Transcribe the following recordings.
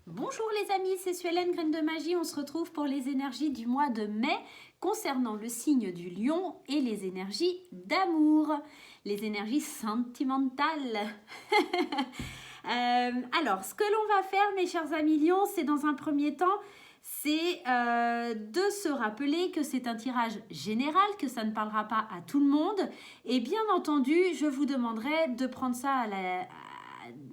Bonjour les amis, c'est Suelen, Graine de Magie. On se retrouve pour les énergies du mois de mai concernant le signe du lion et les énergies d'amour, les énergies sentimentales. Alors, ce que l'on va faire, mes chers amis lions, c'est dans un premier temps, c'est de se rappeler que c'est un tirage général, que ça ne parlera pas à tout le monde. Et bien entendu, je vous demanderai de prendre ça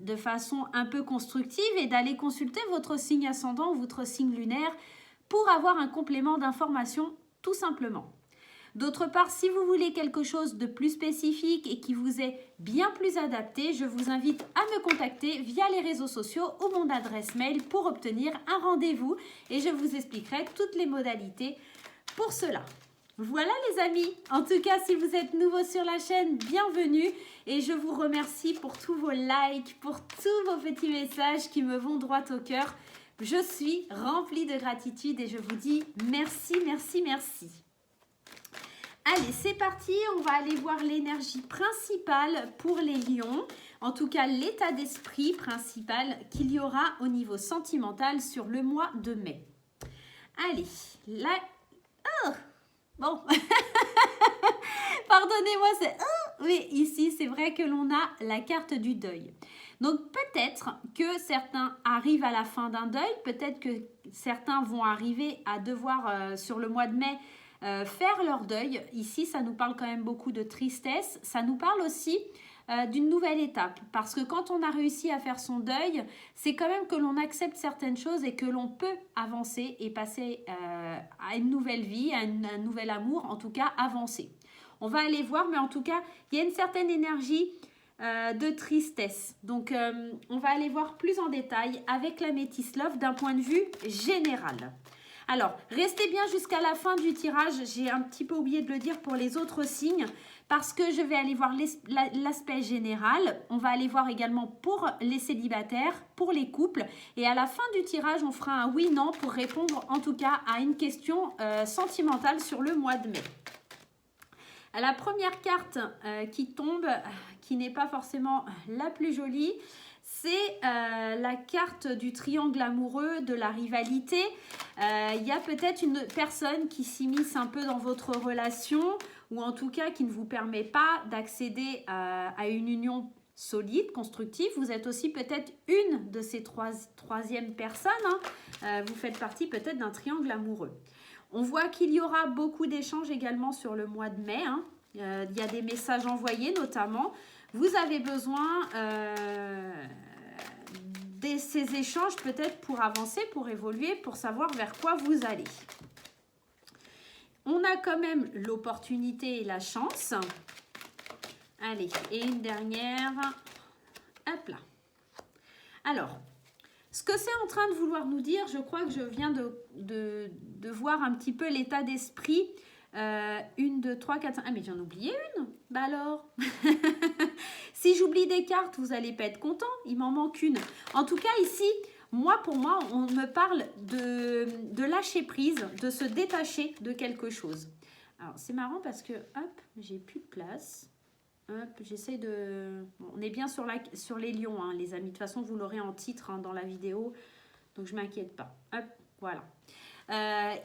de façon un peu constructive et d'aller consulter votre signe ascendant ou votre signe lunaire pour avoir un complément d'information tout simplement. D'autre part, si vous voulez quelque chose de plus spécifique et qui vous est bien plus adapté, je vous invite à me contacter via les réseaux sociaux ou mon adresse mail pour obtenir un rendez-vous et je vous expliquerai toutes les modalités pour cela. Voilà les amis, en tout cas si vous êtes nouveau sur la chaîne, bienvenue et je vous remercie pour tous vos likes, pour tous vos petits messages qui me vont droit au cœur. Je suis remplie de gratitude et je vous dis merci, merci, merci. Allez, c'est parti, on va aller voir l'énergie principale pour les lions, en tout cas l'état d'esprit principal qu'il y aura au niveau sentimental sur le mois de mai. Allez, là... Oh bon, pardonnez-moi, c'est... Oh oui, ici, c'est vrai que l'on a la carte du deuil. Donc, peut-être que certains arrivent à la fin d'un deuil, peut-être que certains vont arriver à devoir, sur le mois de mai, faire leur deuil. Ici, ça nous parle quand même beaucoup de tristesse. Ça nous parle aussi d'une nouvelle étape. Parce que quand on a réussi à faire son deuil, c'est quand même que l'on accepte certaines choses et que l'on peut avancer et passer à une nouvelle vie, à un nouvel amour, en tout cas avancer. On va aller voir, mais en tout cas, il y a une certaine énergie de tristesse. Donc, on va aller voir plus en détail avec la Métis Love d'un point de vue général. Alors, restez bien jusqu'à la fin du tirage. J'ai un petit peu oublié de le dire pour les autres signes parce que je vais aller voir l'aspect général. On va aller voir également pour les célibataires, pour les couples. Et à la fin du tirage, on fera un oui-non pour répondre en tout cas à une question sentimentale sur le mois de mai. La première carte qui tombe, qui n'est pas forcément la plus jolie, c'est la carte du triangle amoureux, de la rivalité. Il y a peut-être une personne qui s'immisce un peu dans votre relation ou en tout cas qui ne vous permet pas d'accéder à une union solide, constructive. Vous êtes aussi peut-être une de ces troisièmes personnes. Vous faites partie peut-être d'un triangle amoureux. On voit qu'il y aura beaucoup d'échanges également sur le mois de mai. Il y a des messages envoyés notamment. Vous avez besoin de ces échanges peut-être pour avancer, pour évoluer, pour savoir vers quoi vous allez. On a quand même l'opportunité et la chance. Allez, et une dernière. Hop là. Alors, ce que c'est en train de vouloir nous dire, je crois que je viens de voir un petit peu l'état d'esprit. 1, 2, 3, 4, 5. Ah, mais j'en ai oublié une. Bah alors. Si j'oublie des cartes, vous n'allez pas être content. Il m'en manque une. En tout cas, ici, pour moi, on me parle de lâcher prise, de se détacher de quelque chose. Alors, c'est marrant parce que, hop, j'ai plus de place. Hop, j'essaie de... Bon, on est bien sur les lions, hein, les amis. De toute façon, vous l'aurez en titre dans la vidéo. Donc, je ne m'inquiète pas. Hop, voilà.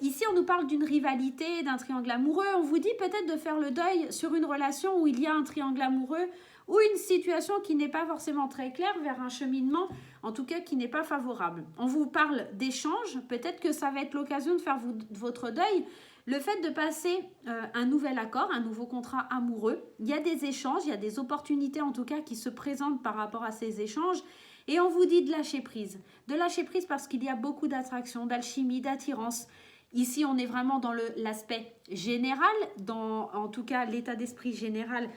Ici, on nous parle d'une rivalité, d'un triangle amoureux. On vous dit peut-être de faire le deuil sur une relation où il y a un triangle amoureux ou une situation qui n'est pas forcément très claire vers un cheminement, en tout cas qui n'est pas favorable. On vous parle d'échange. Peut-être que ça va être l'occasion de faire votre deuil. Le fait de passer un nouvel accord, un nouveau contrat amoureux, il y a des échanges, il y a des opportunités en tout cas qui se présentent par rapport à ces échanges. Et on vous dit de lâcher prise. De lâcher prise parce qu'il y a beaucoup d'attraction, d'alchimie, d'attirance. Ici, on est vraiment dans l'aspect général, dans en tout cas l'état d'esprit général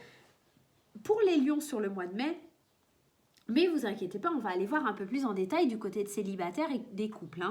pour les lions sur le mois de mai. Mais vous inquiétez pas, on va aller voir un peu plus en détail du côté de célibataires et des couples.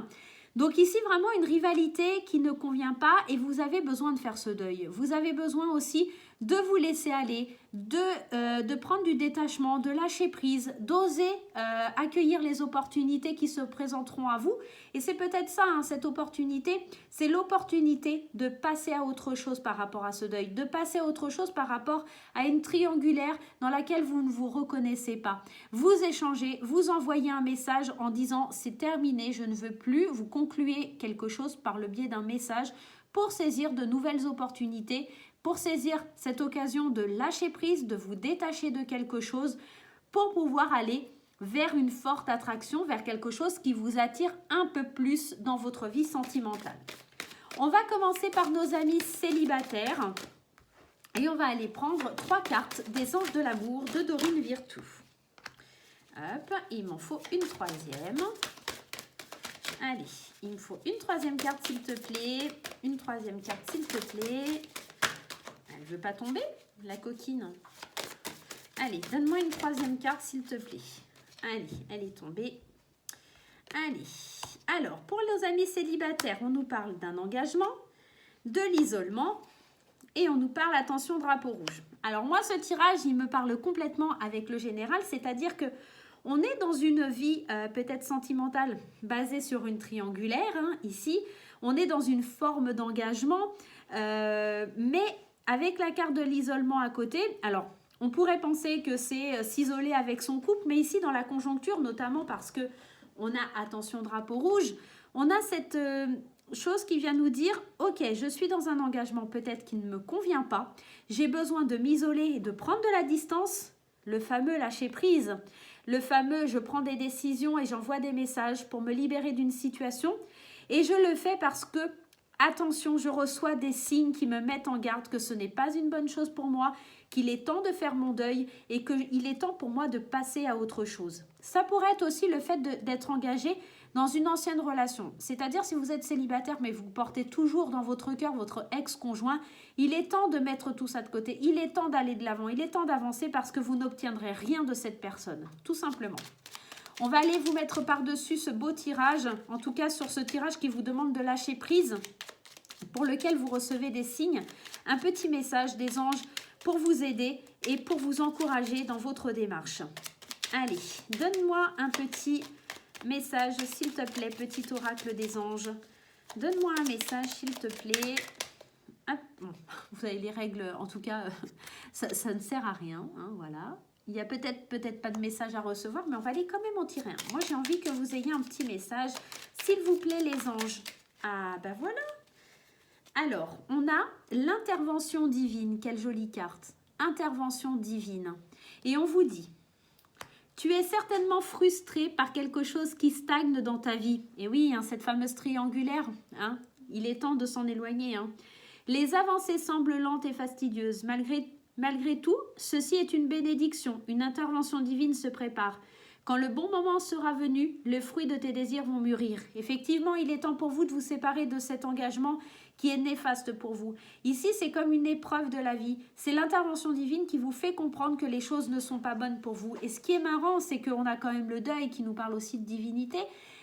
Donc ici, vraiment une rivalité qui ne convient pas et vous avez besoin de faire ce deuil. Vous avez besoin aussi de vous laisser aller, de prendre du détachement, de lâcher prise, d'oser accueillir les opportunités qui se présenteront à vous. Et c'est peut-être ça, hein, cette opportunité, c'est l'opportunité de passer à autre chose par rapport à ce deuil, de passer à autre chose par rapport à une triangulaire dans laquelle vous ne vous reconnaissez pas. Vous échangez, vous envoyez un message en disant « c'est terminé, je ne veux plus », vous concluez quelque chose par le biais d'un message pour saisir de nouvelles opportunités, pour saisir cette occasion de lâcher prise, de vous détacher de quelque chose, pour pouvoir aller vers une forte attraction, vers quelque chose qui vous attire un peu plus dans votre vie sentimentale. On va commencer par nos amis célibataires et on va aller prendre 3 cartes des anges de l'amour de Dorine Virtue. Hop, il m'en faut une 3e. Allez, il me faut une 3e carte s'il te plaît. Une 3e carte s'il te plaît. Elle ne veut pas tomber, la coquine. Allez, donne-moi une 3e carte s'il te plaît. Allez, elle est tombée. Allez, alors, pour nos amis célibataires, on nous parle d'un engagement, de l'isolement et on nous parle, attention, drapeau rouge. Alors moi, ce tirage, il me parle complètement avec le général, c'est-à-dire que on est dans une vie peut-être sentimentale basée sur une triangulaire, hein, ici. On est dans une forme d'engagement, mais avec la carte de l'isolement à côté. Alors, on pourrait penser que c'est s'isoler avec son couple, mais ici, dans la conjoncture, notamment parce que on a, attention, drapeau rouge, on a cette chose qui vient nous dire « Ok, je suis dans un engagement peut-être qui ne me convient pas. J'ai besoin de m'isoler et de prendre de la distance. » Le fameux lâcher prise. Le fameux « je prends des décisions et j'envoie des messages pour me libérer d'une situation ». Et je le fais parce que, attention, je reçois des signes qui me mettent en garde que ce n'est pas une bonne chose pour moi, qu'il est temps de faire mon deuil et qu'il est temps pour moi de passer à autre chose. Ça pourrait être aussi le fait d'être engagé dans une ancienne relation. C'est-à-dire si vous êtes célibataire mais vous portez toujours dans votre cœur votre ex-conjoint, il est temps de mettre tout ça de côté. Il est temps d'aller de l'avant, il est temps d'avancer parce que vous n'obtiendrez rien de cette personne, tout simplement. On va aller vous mettre par-dessus ce beau tirage, en tout cas sur ce tirage qui vous demande de lâcher prise, pour lequel vous recevez des signes, un petit message des anges pour vous aider et pour vous encourager dans votre démarche. Allez, donne-moi un petit message, s'il te plaît, petit oracle des anges. Donne-moi un message, s'il te plaît. Hop, bon, vous avez les règles, en tout cas, ça ne sert à rien, hein, voilà. Il y a peut-être pas de message à recevoir, mais on va aller quand même en tirer un. Moi, j'ai envie que vous ayez un petit message. S'il vous plaît, les anges. Ah, ben voilà. Alors, on a l'intervention divine. Quelle jolie carte. Intervention divine. Et on vous dit, tu es certainement frustré par quelque chose qui stagne dans ta vie. Et oui, hein, cette fameuse triangulaire, hein, il est temps de s'en éloigner. Hein. Les avancées semblent lentes et fastidieuses. Malgré tout, ceci est une bénédiction. Une intervention divine se prépare. Quand le bon moment sera venu, les fruits de tes désirs vont mûrir. Effectivement, il est temps pour vous de vous séparer de cet engagement qui est néfaste pour vous. Ici, c'est comme une épreuve de la vie. C'est l'intervention divine qui vous fait comprendre que les choses ne sont pas bonnes pour vous. Et ce qui est marrant, c'est qu'on a quand même le deuil qui nous parle aussi de divinité.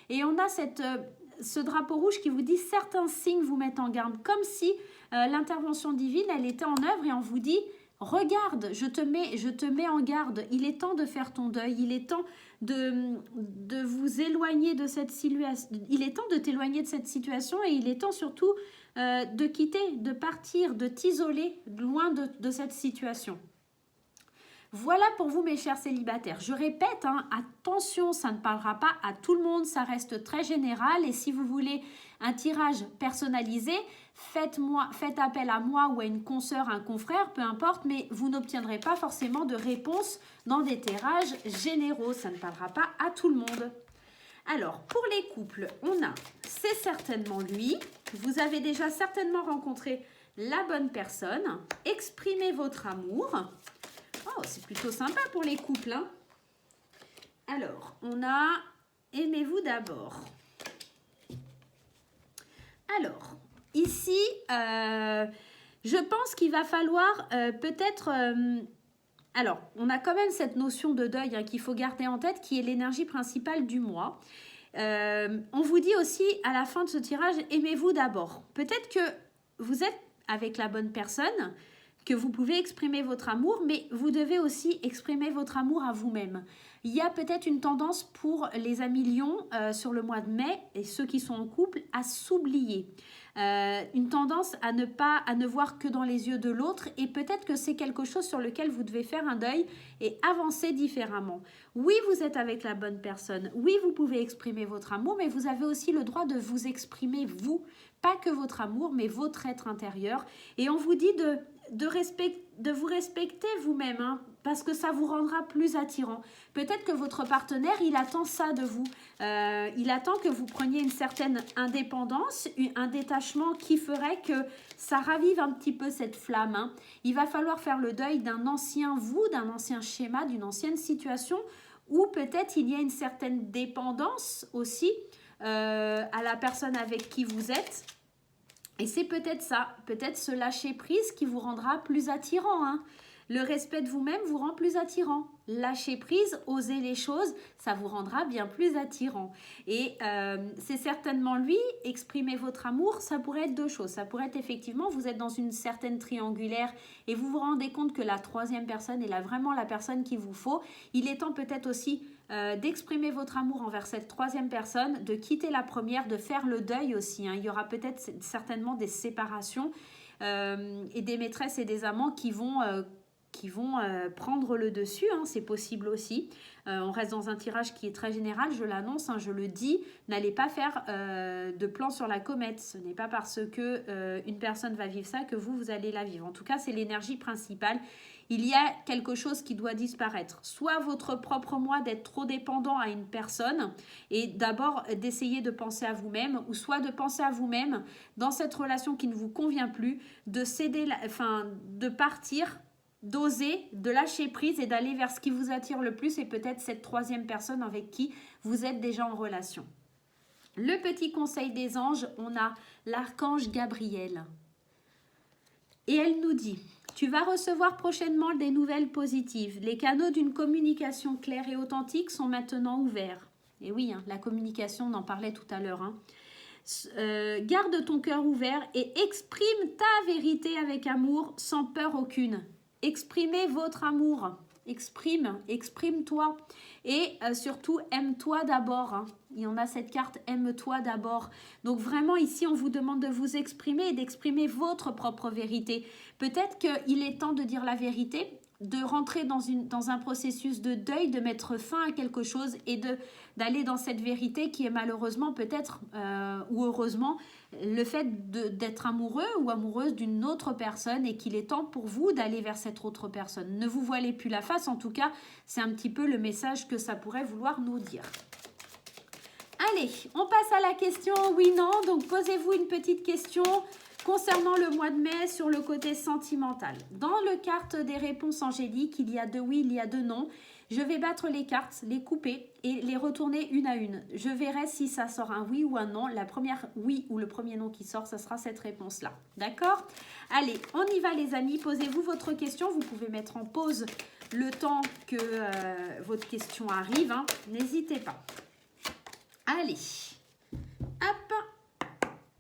Et on a ce drapeau rouge qui vous dit certains signes vous mettent en garde. Comme si l'intervention divine, elle était en œuvre et on vous dit... Regarde, je te mets en garde. Il est temps de faire ton deuil. Il est temps de vous éloigner de cette situation. Il est temps de t'éloigner de cette situation et il est temps surtout de quitter, de partir, de t'isoler loin de cette situation. Voilà pour vous mes chers célibataires. Je répète, hein, attention, ça ne parlera pas à tout le monde, ça reste très général et si vous voulez un tirage personnalisé, faites appel à moi ou à une consoeur, un confrère, peu importe, mais vous n'obtiendrez pas forcément de réponse dans des tirages généraux, ça ne parlera pas à tout le monde. Alors, pour les couples, on a, c'est certainement lui, vous avez déjà certainement rencontré la bonne personne, exprimez votre amour. Oh, c'est plutôt sympa pour les couples. Hein. Alors, on a aimez-vous d'abord. Alors, ici, je pense qu'il va falloir peut-être... alors, on a quand même cette notion de deuil hein, qu'il faut garder en tête, qui est l'énergie principale du mois. On vous dit aussi à la fin de ce tirage, aimez-vous d'abord. Peut-être que vous êtes avec la bonne personne, que vous pouvez exprimer votre amour, mais vous devez aussi exprimer votre amour à vous-même. Il y a peut-être une tendance pour les amis lions sur le mois de mai et ceux qui sont en couple à s'oublier. Une tendance à ne voir que dans les yeux de l'autre et peut-être que c'est quelque chose sur lequel vous devez faire un deuil et avancer différemment. Oui, vous êtes avec la bonne personne. Oui, vous pouvez exprimer votre amour, mais vous avez aussi le droit de vous exprimer vous, pas que votre amour, mais votre être intérieur. Et on vous dit de vous respecter vous-même, hein, parce que ça vous rendra plus attirant. Peut-être que votre partenaire, il attend ça de vous. Il attend que vous preniez une certaine indépendance, un détachement qui ferait que ça ravive un petit peu cette flamme, hein. Il va falloir faire le deuil d'un ancien vous, d'un ancien schéma, d'une ancienne situation où peut-être il y a une certaine dépendance aussi à la personne avec qui vous êtes. Et c'est peut-être ça, peut-être ce lâcher prise qui vous rendra plus attirant, hein. Le respect de vous-même vous rend plus attirant. Lâcher prise, oser les choses, ça vous rendra bien plus attirant. Et c'est certainement lui, exprimer votre amour, ça pourrait être deux choses. Ça pourrait être effectivement, vous êtes dans une certaine triangulaire et vous vous rendez compte que la troisième personne est là vraiment la personne qu'il vous faut. Il est temps peut-être aussi d'exprimer votre amour envers cette troisième personne, de quitter la première, de faire le deuil aussi, hein. Il y aura peut-être certainement des séparations et des maîtresses et des amants qui vont prendre le dessus, hein, c'est possible aussi. On reste dans un tirage qui est très général, je l'annonce, hein, je le dis, n'allez pas faire de plan sur la comète. Ce n'est pas parce que une personne va vivre ça que vous allez la vivre. En tout cas, c'est l'énergie principale. Il y a quelque chose qui doit disparaître. Soit votre propre moi d'être trop dépendant à une personne et d'abord d'essayer de penser à vous-même, ou soit de penser à vous-même dans cette relation qui ne vous convient plus, de céder, de partir, d'oser, de lâcher prise et d'aller vers ce qui vous attire le plus et peut-être cette troisième personne avec qui vous êtes déjà en relation. Le petit conseil des anges, on a l'archange Gabriel. Et elle nous dit, tu vas recevoir prochainement des nouvelles positives. Les canaux d'une communication claire et authentique sont maintenant ouverts. Et oui, hein, la communication, on en parlait tout à l'heure, hein. Garde ton cœur ouvert et exprime ta vérité avec amour, sans peur aucune. Exprimez votre amour, exprime-toi et surtout aime-toi d'abord, hein. Il y en a cette carte aime-toi d'abord. Donc vraiment ici on vous demande de vous exprimer et d'exprimer votre propre vérité. Peut-être qu'il est temps de dire la vérité, de rentrer dans un processus de deuil, de mettre fin à quelque chose et d'aller dans cette vérité qui est malheureusement peut-être ou heureusement le fait d'être amoureux ou amoureuse d'une autre personne et qu'il est temps pour vous d'aller vers cette autre personne. Ne vous voilez plus la face, en tout cas, c'est un petit peu le message que ça pourrait vouloir nous dire. Allez, on passe à la question oui-non. Donc, posez-vous une petite question concernant le mois de mai sur le côté sentimental. Dans le carte des réponses angéliques, il y a deux oui, il y a deux non. Je vais battre les cartes, les couper et les retourner une à une. Je verrai si ça sort un oui ou un non. La première oui ou le premier non qui sort, ça sera cette réponse-là. D'accord? Allez, on y va les amis. Posez-vous votre question. Vous pouvez mettre en pause le temps que votre question arrive, hein. N'hésitez pas. Allez, hop,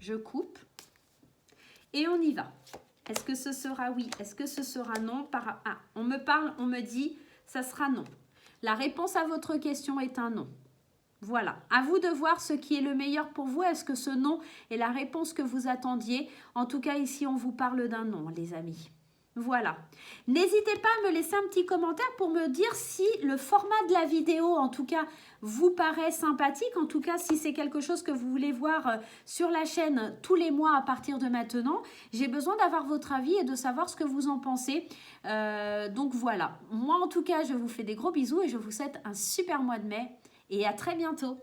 je coupe et on y va. Est-ce que ce sera oui? Est-ce que ce sera non? On me parle, on me dit, ça sera non. La réponse à votre question est un non. Voilà, à vous de voir ce qui est le meilleur pour vous. Est-ce que ce non est la réponse que vous attendiez? En tout cas, ici, on vous parle d'un non, les amis. Voilà. N'hésitez pas à me laisser un petit commentaire pour me dire si le format de la vidéo, en tout cas, vous paraît sympathique. En tout cas, si c'est quelque chose que vous voulez voir sur la chaîne tous les mois à partir de maintenant. J'ai besoin d'avoir votre avis et de savoir ce que vous en pensez. Donc voilà. Moi, en tout cas, je vous fais des gros bisous et je vous souhaite un super mois de mai et à très bientôt.